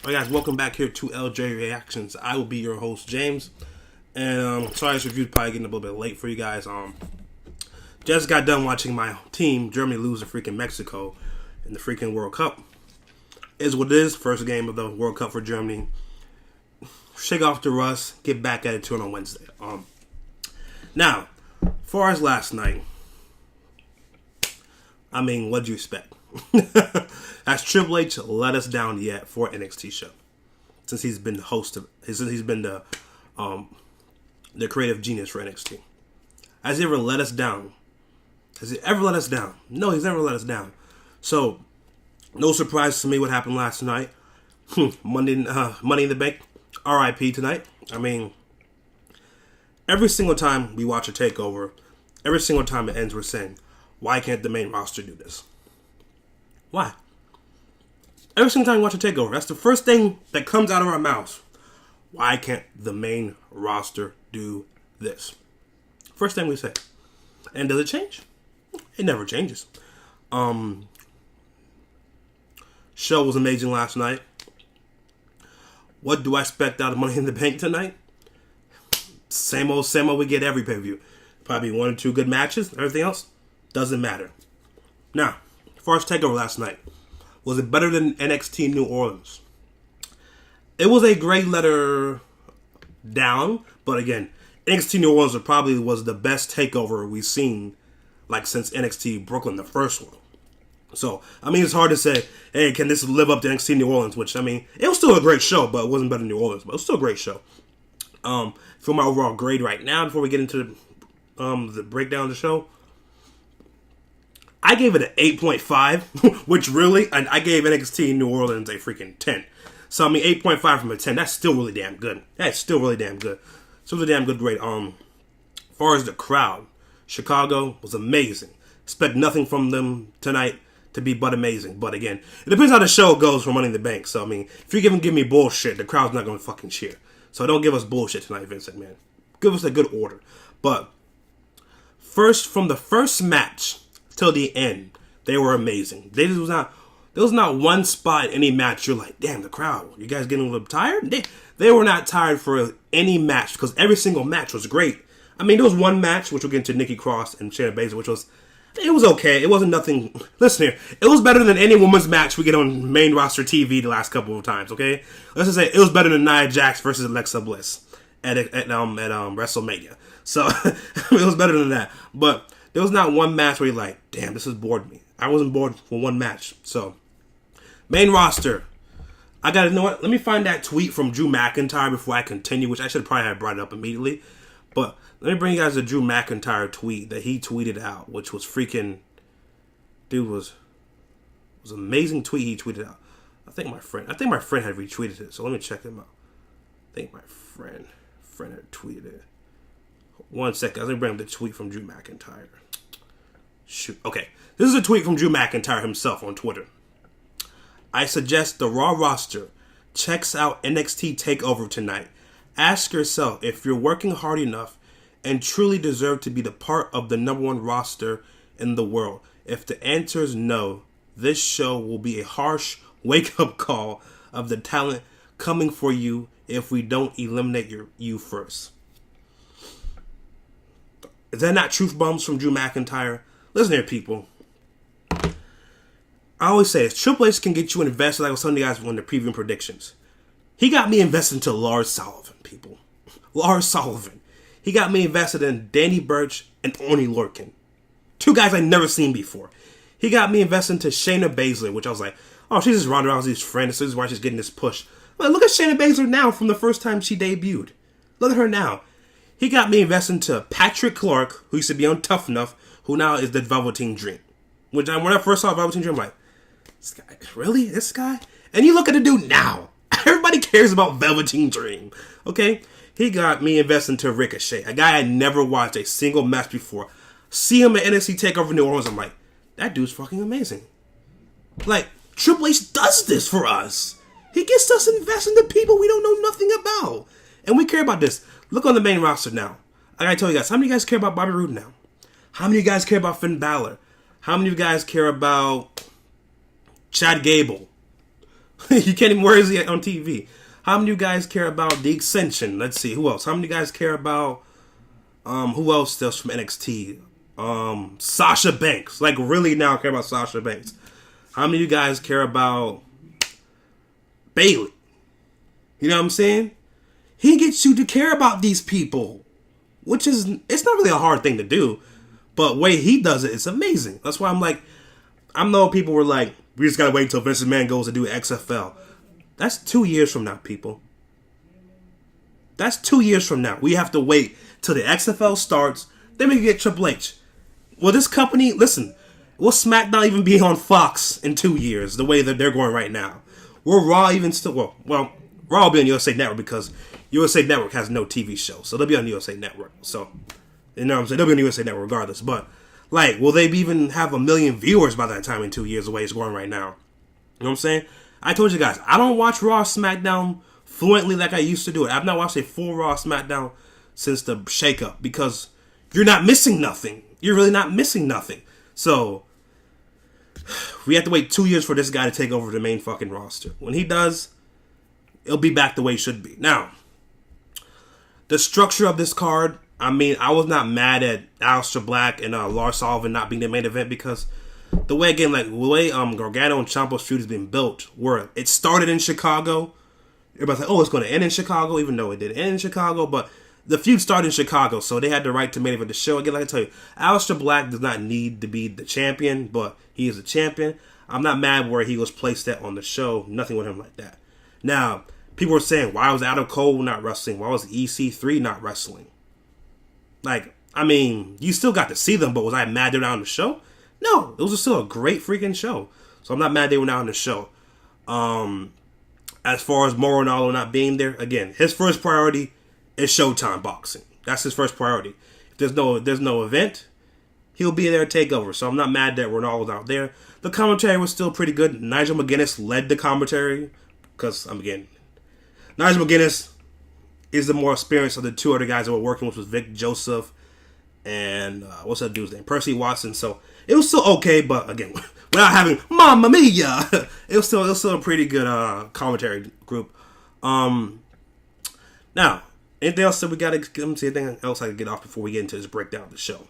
Alright guys, welcome back here to LJ Reactions. I will be your host, James. And sorry this review's probably getting a little bit late for you guys. Just got done watching my team, Germany, lose to freaking Mexico in the freaking World Cup. Is what it is. First game of the World Cup for Germany. Shake off the rust, get back at it on Wednesday. Now, as far as last night, I mean, what do you expect? Has Triple H let us down yet for NXT show? Since he's been the host of, since he's been the creative genius for NXT. Has he ever let us down? Has he ever let us down? No, he's never let us down. So, no surprise to me what happened last night. Money in the Bank, RIP tonight. I mean, every single time we watch a takeover, every single time it ends, we're saying, why can't the main roster do this? Why? Every single time we watch a takeover, that's the first thing that comes out of our mouths. Why can't the main roster do this? First thing we say. And does it change? It never changes. Show was amazing last night. What do I expect out of Money in the Bank tonight? Same old we get every pay-per-view. Probably one or two good matches. Everything else doesn't matter. Now, as far as takeover last night, was it better than NXT New Orleans? It was a great letter down, but again, NXT New Orleans probably was the best takeover we've seen, like since NXT Brooklyn, the first one. So, I mean, it's hard to say, hey, can this live up to NXT New Orleans? Which, I mean, it was still a great show, but it wasn't better than New Orleans. But it was still a great show. For my overall grade right now, before we get into the breakdown of the show, I gave it an 8.5, which really, I gave NXT New Orleans a freaking 10. So, I mean, 8.5 from a 10, that's still really damn good. That's still really damn good. So, it was a damn good grade. As far as the crowd, Chicago was amazing. Expect nothing from them tonight to be but amazing. But again, it depends how the show goes for Money in the Bank. So, I mean, if you give me bullshit, the crowd's not going to fucking cheer. So, don't give us bullshit tonight, Vince McMahon. Give us a good order. But, from the first match till the end, they were amazing. There was not one spot in any match you're like, damn, the crowd, you guys getting a little tired? They were not tired for any match because every single match was great. I mean, there was one match, which we'll get into Nikki Cross and Shayna Baszler, which was, it was okay. It wasn't nothing. Listen here, it was better than any women's match we get on main roster TV the last couple of times, okay? Let's just say it was better than Nia Jax versus Alexa Bliss at WrestleMania. So, it was better than that. But there was not one match where you're like, damn, this has bored me. I wasn't bored for one match. So, main roster. I gotta know what. Let me find that tweet from Drew McIntyre before I continue, which I should probably have brought it up immediately. But let me bring you guys the Drew McIntyre tweet that he tweeted out, which was freaking, dude, was an amazing tweet he tweeted out. I think my friend had retweeted it. So let me check him out. I think my friend had tweeted it. 1 second. Let me bring up the tweet from Drew McIntyre. Shoot. Okay. This is a tweet from Drew McIntyre himself on Twitter. I suggest the Raw roster checks out NXT Takeover tonight. Ask yourself if you're working hard enough and truly deserve to be the part of the #1 roster in the world. If the answer is no, this show will be a harsh wake-up call of the talent coming for you if we don't eliminate you first. Is that not truth bombs from Drew McIntyre? Listen here, people. I always say this. Triple H can get you invested, like I was telling you guys when the previewing predictions. He got me invested into Lars Sullivan, people. Lars Sullivan. He got me invested in Danny Burch and Oney Lorcan. Two guys I'd never seen before. He got me invested into Shayna Baszler, which I was like, oh, she's just Ronda Rousey's friend. This is why she's getting this push. But look at Shayna Baszler now from the first time she debuted. Look at her now. He got me invested into Patrick Clark, who used to be on Tough Enough, who now is the Velveteen Dream. When I first saw Velveteen Dream, I'm like, this guy, really? This guy? And you look at the dude now. Everybody cares about Velveteen Dream. Okay? He got me invested into Ricochet, a guy I never watched a single match before. See him at NXT Takeover New Orleans, I'm like, that dude's fucking amazing. Like, Triple H does this for us. He gets us invested into people we don't know nothing about. And we care about this. Look on the main roster now. I gotta tell you guys, how many of you guys care about Bobby Roode now? How many of you guys care about Finn Balor? How many of you guys care about Chad Gable? You can't even, where is he on TV? How many of you guys care about the Ascension? Let's see, who else? How many of you guys care about, who else from NXT? Sasha Banks. Like, really now care about Sasha Banks. How many of you guys care about Bailey? You know what I'm saying? He gets you to care about these people, which is, it's not really a hard thing to do, but the way he does it, it's amazing. That's why I'm like, I know people were like, we just gotta wait until Vince McMahon goes to do XFL. That's 2 years from now, people. That's 2 years from now. We have to wait till the XFL starts, then we can get Triple H. Will this company, listen, will SmackDown even be on Fox in 2 years, the way that they're going right now? Will Raw even still, well, Raw will be on USA Network because USA Network has no TV show, so they'll be on USA Network. So, you know what I'm saying? They'll be on USA Network regardless, but, like, will they even have 1 million viewers by that time in 2 years, the way it's going right now? You know what I'm saying? I told you guys, I don't watch Raw SmackDown fluently like I used to do it. I've not watched a full Raw SmackDown since the shakeup because you're not missing nothing. You're really not missing nothing. So, we have to wait 2 years for this guy to take over the main fucking roster. When he does, it'll be back the way it should be. Now, the structure of this card, I mean, I was not mad at Aleister Black and Lars Sullivan not being the main event because the way, again, like, the way Gargano and Ciampa's feud has been built, where it started in Chicago. Everybody's like, oh, it's going to end in Chicago, even though it didn't end in Chicago, but the feud started in Chicago, so they had the right to main event the show. Again, like I tell you, Aleister Black does not need to be the champion, but he is a champion. I'm not mad where he was placed at on the show. Nothing with him like that. Now, people were saying, why was Adam Cole not wrestling? Why was EC3 not wrestling? Like, I mean, you still got to see them, but was I mad they were not on the show? No, it was still a great freaking show. So I'm not mad they were not on the show. As far as Mauro Ranallo not being there, again, his first priority is Showtime boxing. That's his first priority. If there's no event, he'll be there at TakeOver. So I'm not mad that Ronaldo's out there. The commentary was still pretty good. Nigel McGuinness led the commentary because, again, Nigel McGuinness is the more experienced of the two other guys that were working, which was Vic Joseph and what's that dude's name? Percy Watson. So it was still okay, but again, without having Mamma Mia, it was still a pretty good commentary group. Now, anything else that we got to see? Anything else I can get off before we get into this breakdown of the show?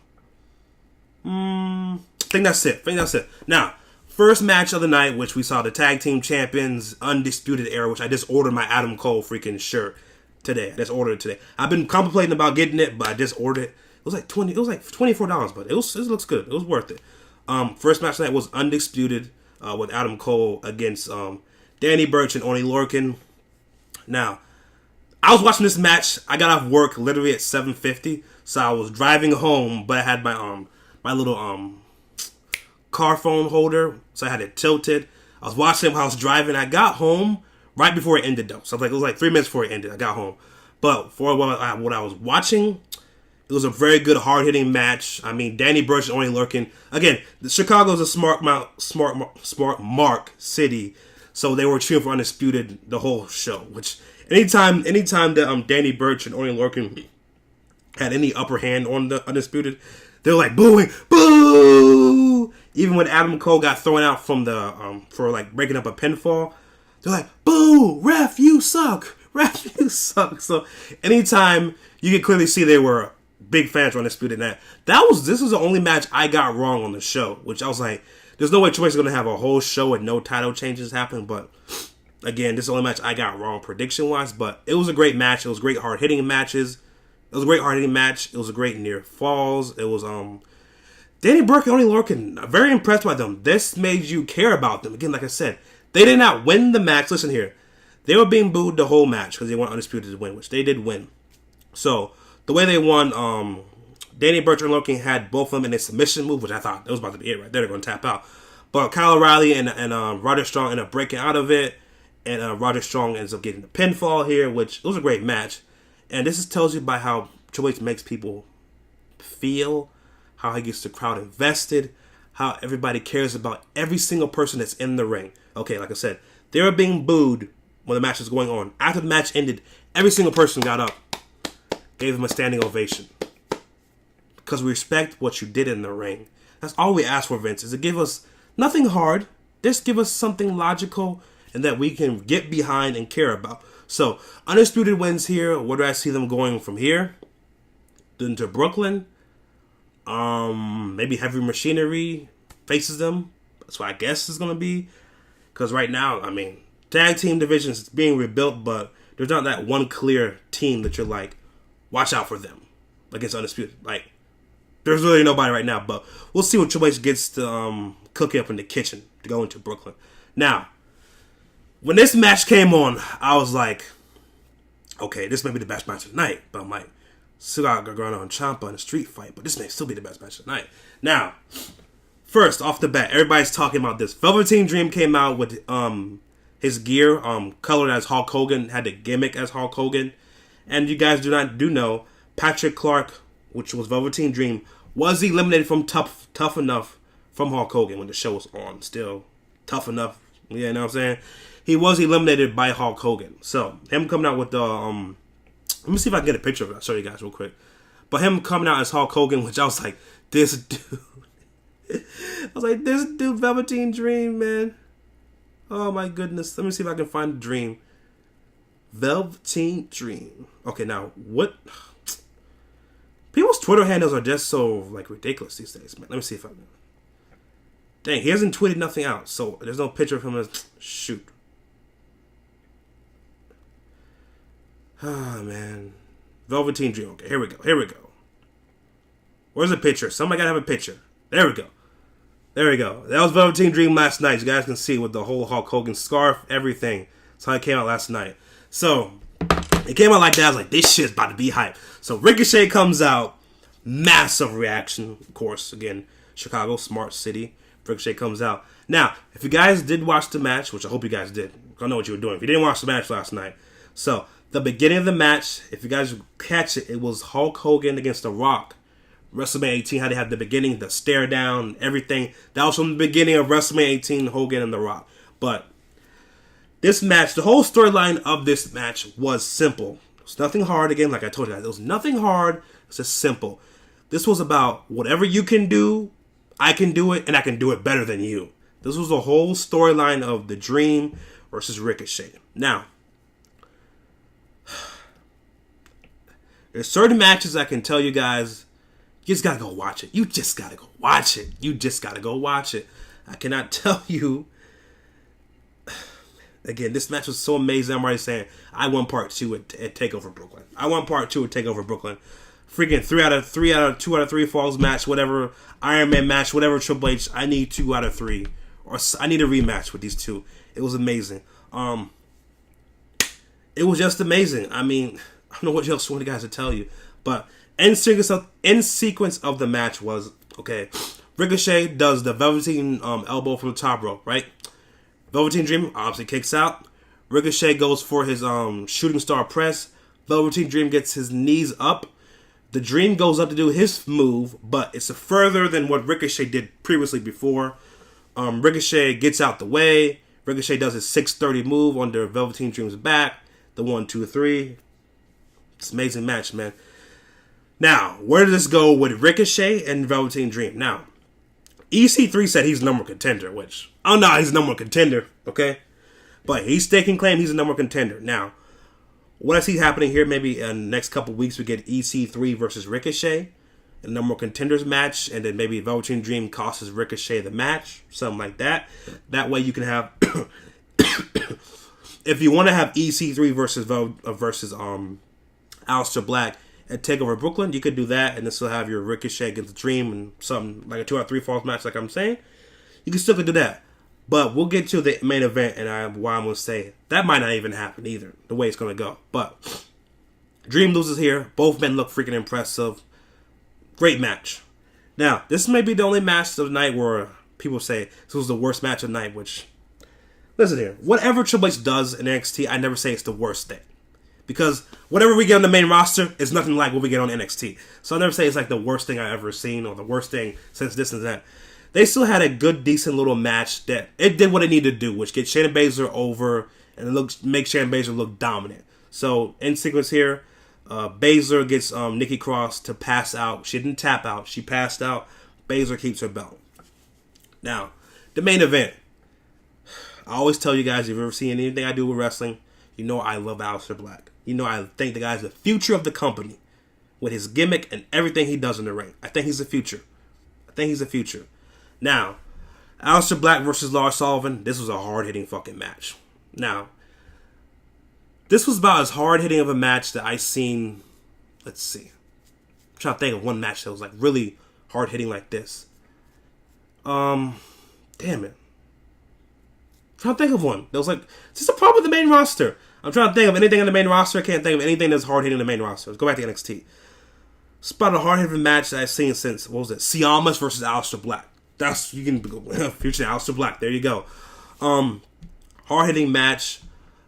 I think that's it. Now, first match of the night, which we saw the tag team champions Undisputed Era, which I just ordered my Adam Cole freaking shirt today. I just ordered it today. I've been contemplating about getting it, but I just ordered it. It was like $24, but it looks good. It was worth it. First match tonight was Undisputed with Adam Cole against Danny Burch and Oney Lorcan. Now, I was watching this match. I got off work literally at 7:50, so I was driving home, but I had my my little car phone holder, so I had it tilted. I was watching it while I was driving. I got home right before it ended, though. So it was like 3 minutes before it ended. I got home, but for what I was watching, it was a very good, hard-hitting match. I mean, Danny Burch and Oney Lorcan. Again, Chicago's a smart mark city, so they were cheering for Undisputed the whole show. Which anytime that Danny Burch and Oney Lorcan had any upper hand on the Undisputed, they were like booing, boo. Even when Adam Cole got thrown out from the for like breaking up a pinfall, they're like, boo, ref, you suck, ref, you suck. So anytime you could clearly see they were big fans for Undisputed. That this was the only match I got wrong on the show, which I was like, there's no way Triple H is going to have a whole show with no title changes happen. But again, this is the only match I got wrong prediction wise. But it was a great match. It was great hard hitting matches. It was a great hard hitting match. It was a great near falls. It was Danny Burke and Oney Lorcan. Very impressed by them. This made you care about them. Again, like I said, they did not win the match. Listen here, they were being booed the whole match because they want Undisputed to win, which they did win. So the way they won, Danny Burch and Lorcan had both of them in a submission move, which I thought that was about to be it right there. They're going to tap out. But Kyle O'Reilly and Roderick Strong ended up breaking out of it. And Roderick Strong ends up getting the pinfall here, which it was a great match. And this tells you by how Triple H makes people feel, how he gets the crowd invested, how everybody cares about every single person that's in the ring. Okay, like I said, they were being booed when the match was going on. After the match ended, every single person got up, gave him a standing ovation. Because we respect what you did in the ring. That's all we ask for, Vince, is to give us nothing hard. Just give us something logical and that we can get behind and care about. So, Undisputed wins here. Where do I see them going from here? Into Brooklyn. Maybe Heavy Machinery faces them. That's what I guess is going to be. Because right now, I mean, tag team divisions is being rebuilt, but there's not that one clear team that you're like, watch out for them against Undisputed. Like, there's really nobody right now, but we'll see what Triple H gets to cook up in the kitchen to go into Brooklyn. Now, when this match came on, I was like, okay, this may be the best match of the night, but I'm like, still got Gargano and Ciampa in a street fight, but this may still be the best match of the night. Now, first, off the bat, everybody's talking about this. Velveteen Dream came out with his gear colored as Hulk Hogan, had the gimmick as Hulk Hogan. And you guys do know, Patrick Clark, which was Velveteen Dream, was eliminated from Tough Enough from Hulk Hogan when the show was on. Still, Tough Enough, yeah, you know what I'm saying? He was eliminated by Hulk Hogan. So, him coming out with the, let me see if I can get a picture of it. I'll show you guys real quick. But him coming out as Hulk Hogan, which I was like, this dude. I was like, this dude, Velveteen Dream, man. Oh my goodness. Let me see if I can find the Dream. Velveteen Dream. Okay, now, what? People's Twitter handles are just so, like, ridiculous these days, man. Let me see if I can. Dang, he hasn't tweeted nothing out, so there's no picture of him as, shoot. Ah, man. Velveteen Dream. Okay, here we go. Where's the picture? Somebody gotta have a picture. There we go. That was Velveteen Dream last night. You guys can see with the whole Hulk Hogan scarf, everything. That's how it came out last night. So, it came out like that. I was like, this shit's about to be hype. So, Ricochet comes out. Massive reaction, of course. Again, Chicago, smart city. Ricochet comes out. Now, if you guys did watch the match, which I hope you guys did. I know what you were doing. If you didn't watch the match last night. So, the beginning of the match, if you guys catch it, it was Hulk Hogan against The Rock. WrestleMania 18, how they had the beginning, the stare down, everything. That was from the beginning of WrestleMania 18, Hogan and The Rock. But this match, the whole storyline of this match was simple. It was nothing hard, again, like I told you guys. It was nothing hard. It's just simple. This was about whatever you can do, I can do it, and I can do it better than you. This was the whole storyline of The Dream versus Ricochet. Now, there's certain matches I can tell you guys, you just gotta go watch it. You just gotta go watch it. I cannot tell you. Again, this match was so amazing. I'm already saying, I want part 2 at Takeover Brooklyn. Freaking 2 out of 3 falls match, whatever, Iron Man match, whatever, Triple H. I need 2 out of 3. Or I need a rematch with these two. It was amazing. It was just amazing. I mean, I don't know what else I want you guys to tell you. But in sequence of the match was, okay, Ricochet does the Velveteen elbow from the top rope, right? Velveteen Dream obviously kicks out. Ricochet goes for his shooting star press. Velveteen Dream gets his knees up. The Dream goes up to do his move, but it's further than what Ricochet did previously before. Ricochet gets out the way. Ricochet does his 630 move under Velveteen Dream's back. The 1, 2, 3. It's an amazing match, man. Now, where does this go with Ricochet and Velveteen Dream? Now, EC3 said he's number one contender, which, I don't know how he's number one contender, okay? But he's taking claim he's a number one contender. Now, what I see happening here, maybe in the next couple weeks, we get EC3 versus Ricochet, a number one contenders match, and then maybe Velveteen Dream costs Ricochet the match, something like that. That way you can have, if you want to have EC3 versus Aleister Black at TakeOver Brooklyn, you could do that, and then still have your Ricochet against the Dream and something like a 2 out of 3 falls match, like I'm saying. You can still do that. But we'll get to the main event, and why I'm going to say that might not even happen either, the way it's going to go. But Dream loses here. Both men look freaking impressive. Great match. Now, this may be the only match of the night where people say this was the worst match of the night, which, listen here, whatever Triple H does in NXT, I never say it's the worst thing. Because whatever we get on the main roster is nothing like what we get on NXT. So I never say it's like the worst thing I've ever seen or the worst thing since this and that. They still had a good, decent little match that it did what it needed to do, which get Shayna Baszler over and make Shayna Baszler look dominant. So in sequence here, Baszler gets Nikki Cross to pass out. She didn't tap out. She passed out. Baszler keeps her belt. Now, the main event. I always tell you guys, if you've ever seen anything I do with wrestling, you know I love Aleister Black. You know I think the guy's the future of the company with his gimmick and everything he does in the ring. I think he's the future. Now, Aleister Black versus Lars Sullivan, this was a hard-hitting fucking match. Now, this was about as hard-hitting of a match that I've seen. Let's see. I'm trying to think of one match that was like really hard-hitting like this. Damn it. I'm trying to think of one. That was like, this is a problem with the main roster. I'm trying to think of anything in the main roster. I can't think of anything that's hard-hitting in the main roster. Let's go back to NXT. It's about a hard-hitting match that I've seen since, what was it? Siamas versus Aleister Black. That's, you can go, future Aleister Black. There you go. Hard-hitting match.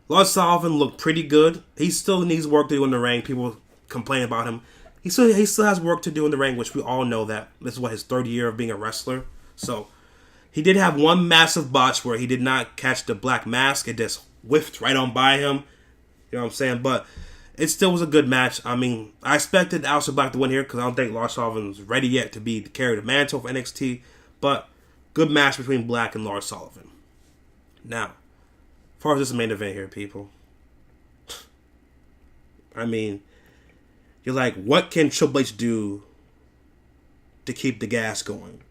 Lars Sullivan looked pretty good. He still needs work to do in the ring. People complain about him. He still has work to do in the ring, which we all know that. This is his third year of being a wrestler. So, he did have one massive botch where he did not catch the black mask. It just whiffed right on by him. You know what I'm saying? But it still was a good match. I mean, I expected Aleister Black to win here because I don't think Lars Sullivan's ready yet to carry the mantle for NXT. But good match between Black and Lars Sullivan. Now, as far as this main event here, people. I mean, you're like, what can Triple H do to keep the gas going?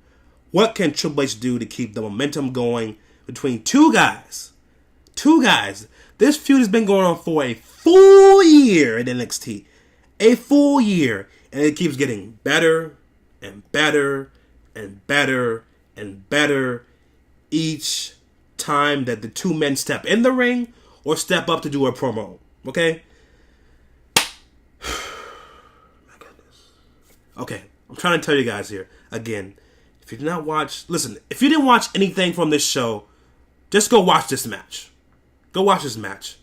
What can Triple H do to keep the momentum going between two guys? This feud has been going on for a full year in NXT. A full year. And it keeps getting better and better and better and better each time that the two men step in the ring or step up to do a promo. Okay? My goodness. Okay, I'm trying to tell you guys here. Again, if you did not watch... Listen, if you didn't watch anything from this show, just go watch this match. Go watch this match.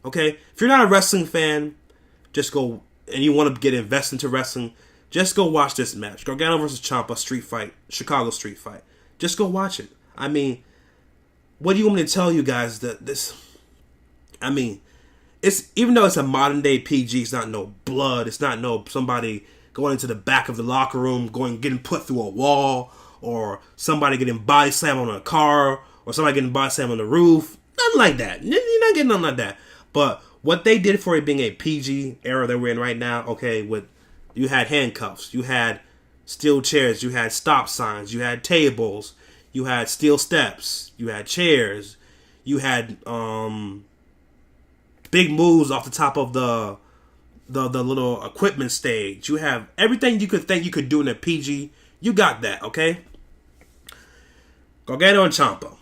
Okay? If you're not a wrestling fan, just go... And you want to get invested into wrestling, just go watch this match. Gargano versus Ciampa street fight. Chicago street fight. Just go watch it. I mean, what do you want me to tell you guys that this... I mean, it's even though it's a modern day PG, it's not no blood. It's not no somebody going into the back of the locker room, getting put through a wall, or somebody getting body slammed on a car, or somebody getting body slammed on the roof. Nothing like that. You're not getting nothing like that. But what they did for it being a PG era that we're in right now, okay, you had handcuffs, you had steel chairs, you had stop signs, you had tables, you had steel steps, you had chairs, you had big moves off the top of the little equipment stage. You have everything you could think you could do in a PG. You got that, okay? Gargano and Ciampa.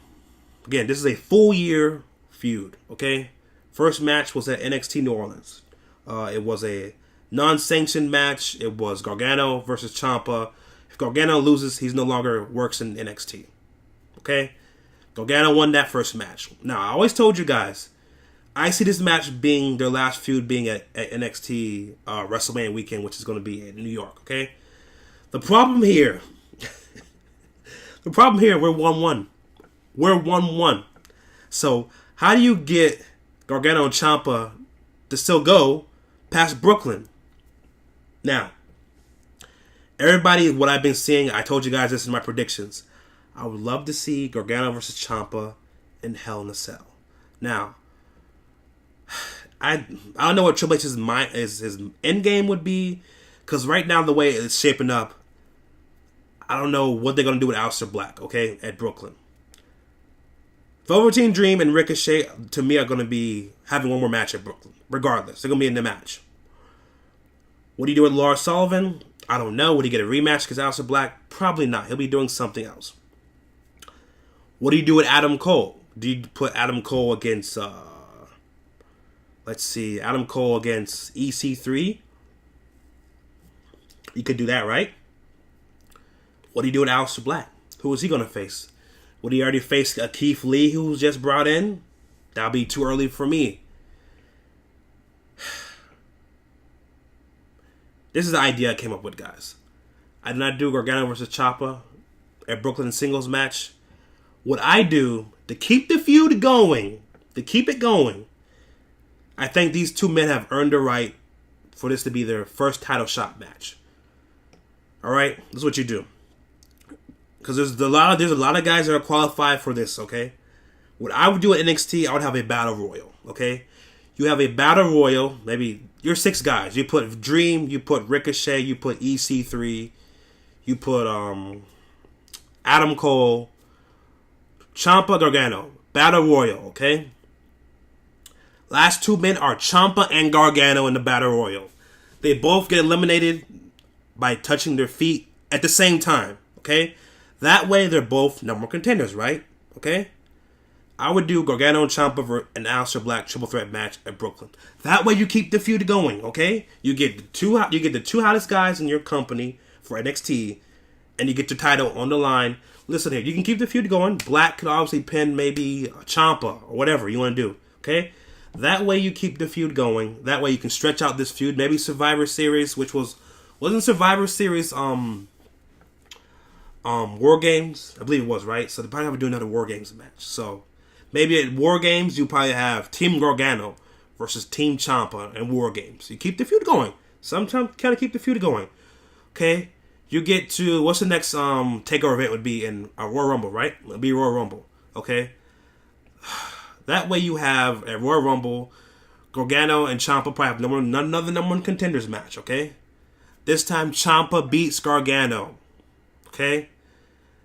Again, this is a full year feud, okay? First match was at NXT New Orleans. It was a non-sanctioned match. It was Gargano versus Ciampa. If Gargano loses, he's no longer works in NXT. Okay? Gargano won that first match. Now, I always told you guys, I see this match being their last feud being at NXT WrestleMania weekend, which is going to be in New York, okay? The problem here, we're 1-1. We're 1-1. So, how do you get Gargano and Ciampa to still go past Brooklyn? Now, everybody, what I've been seeing, I told you guys this in my predictions. I would love to see Gargano versus Ciampa in Hell in a Cell. Now, I don't know what Triple H's his end game would be, because right now the way it's shaping up, I don't know what they're going to do with Aleister Black, okay, at Brooklyn. Velveteen Dream and Ricochet, to me, are going to be having one more match at Brooklyn. Regardless, they're going to be in the match. What do you do with Lars Sullivan? I don't know. Would he get a rematch because Aleister Black? Probably not. He'll be doing something else. What do you do with Adam Cole? Do you put Adam Cole against... let's see. Adam Cole against EC3? You could do that, right? What do you do with Aleister Black? Who is he going to face? Would he already face a Keith Lee who was just brought in? That'll be too early for me. This is the idea I came up with, guys. I did not do Gargano versus Ciampa at Brooklyn singles match. What I do to keep the feud going, I think these two men have earned the right for this to be their first title shot match. All right, this is what you do. Because there's a lot of guys that are qualified for this, okay? What I would do at NXT, I would have a battle royal. Okay, you have a battle royal. Maybe you're 6 guys. You put Dream, you put Ricochet, you put EC3, you put Adam Cole, Ciampa, Gargano. Battle royal. Okay. Last 2 men are Ciampa and Gargano in the battle royal. They both get eliminated by touching their feet at the same time. Okay, that way they're both #1 contenders, right? Okay. I would do Gargano and Ciampa and Aleister Black triple threat match at Brooklyn. That way you keep the feud going, okay? You get the two hottest guys in your company for NXT, and you get your title on the line. Listen here, you can keep the feud going. Black could obviously pin maybe Ciampa or whatever you want to do, okay? That way you keep the feud going. That way you can stretch out this feud. Maybe Survivor Series, which wasn't Survivor Series War Games? I believe it was, right? So they probably have to do another War Games match. So maybe at War Games, you probably have Team Gargano versus Team Ciampa and War Games. You keep the feud going. Sometimes kind of keep the feud going. Okay? You get to, what's the next takeover event would be in Royal Rumble, right? It'll be Royal Rumble. Okay? That way you have, at Royal Rumble, Gargano and Ciampa probably have another #1 contenders match, okay? This time, Ciampa beats Gargano. Okay?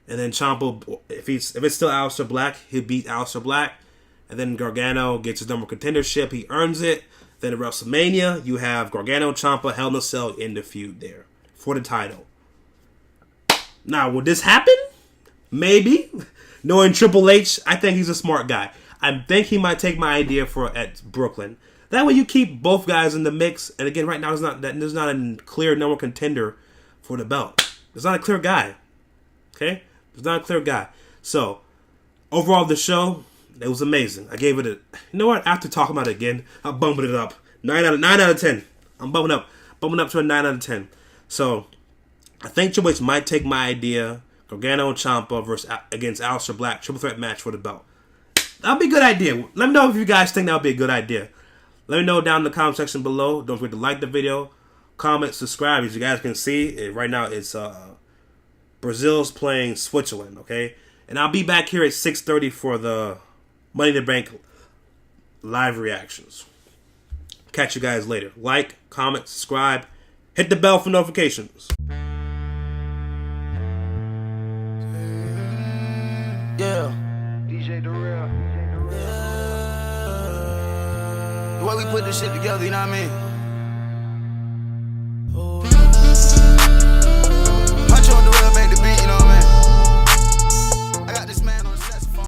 And then Ciampa, if it's still Aleister Black, he'll beat Aleister Black. And then Gargano gets his #1 contendership. He earns it. Then at WrestleMania, you have Gargano, Ciampa, Hell in a Cell in the feud there for the title. Now, will this happen? Maybe. Knowing Triple H, I think he's a smart guy. I think he might take my idea at Brooklyn. That way you keep both guys in the mix. And again, right now there's not a clear #1 contender for the belt. There's not a clear guy. Okay? There's not a clear guy. So, overall, the show, it was amazing. I gave it you know what? After talking about it again, I'm bumping it up. 9 out of 10. I'm bumping up to a 9 out of 10. So, I think Triple H might take my idea. Gargano and Ciampa against Aleister Black, triple threat match for the belt. That'll be a good idea. Let me know if you guys think that would be a good idea. Let me know down in the comment section below. Don't forget to like the video, comment, subscribe. As you guys can see, right now it's Brazil's playing Switzerland, okay? And I'll be back here at 6:30 for the Money in the Bank live reactions. Catch you guys later. Like, comment, subscribe, hit the bell for notifications. Yeah. DJ the real. The way we put this shit together, you know what I mean?